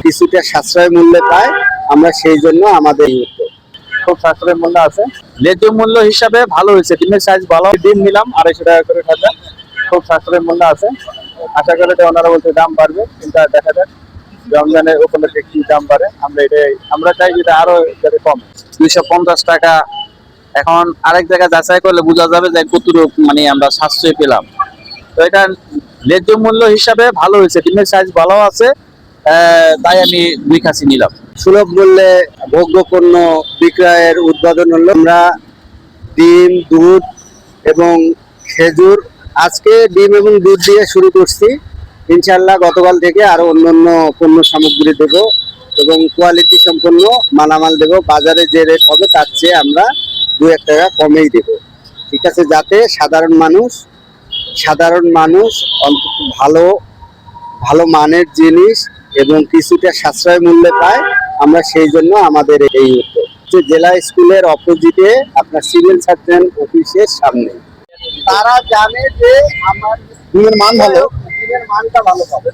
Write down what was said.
কিছুটা সাশ্রয় মূল্যে পায়, আমরা সেই জন্য আমাদের খুব সাশ্রয় মূল্য আছে। ন্যায্য মূল্য হিসাবে ভালো হয়েছে, ডিমের সাইজ ভালো। ডিম নিলাম 250 টাকা করে খাতা, খুব সাশ্রয় মূল্য আছে। আশা করি ওনারা বলতে দাম বাড়বে, কিন্তু দেখা যাক রমজানের উপলক্ষে কি দাম বাড়ে। আমরা চাই যেটা আরো যাতে কম। 250 টাকা। এখন আরেক জায়গায় যাচাই করলে বোঝা যাবে যে কতটুকু মানে আমরা সাশ্রয় পেলাম। তো এটা ন্যায্য মূল্য হিসাবে ভালো হয়েছে, ডিমের সাইজ ভালো আছে, তাই আমি 2 খাসি নিলাম। সুলভ মূল্যে ভোগ্য পণ্য বিক্রয়ের উদ্বোধন হলো। আমরা ডিম, দুধ এবং খেজুর, আজকে ডিম এবং দুধ দিয়ে শুরু করছি। ইনশাল্লাহ গতকাল থেকে আরো অন্যান্য পণ্য সামগ্রী দেব এবং কোয়ালিটি সম্পন্ন মালামাল দেব। বাজারে যে রেট হবে তার চেয়ে আমরা 2-1 টাকা কমেই দেব, ঠিক আছে, যাতে সাধারণ মানুষ অন্তত ভালো মানের জিনিস এবং কিছুটা সাশ্রয় মূল্যে পায়, আমরা সেই জন্য আমাদের এই উদ্যোগ। জেলা স্কুলের অপোজিটে আপনার সিভিল সার্জন অফিসের সামনে। তারা জানে যে আমার ডিমের মানটা ভালো পাবে।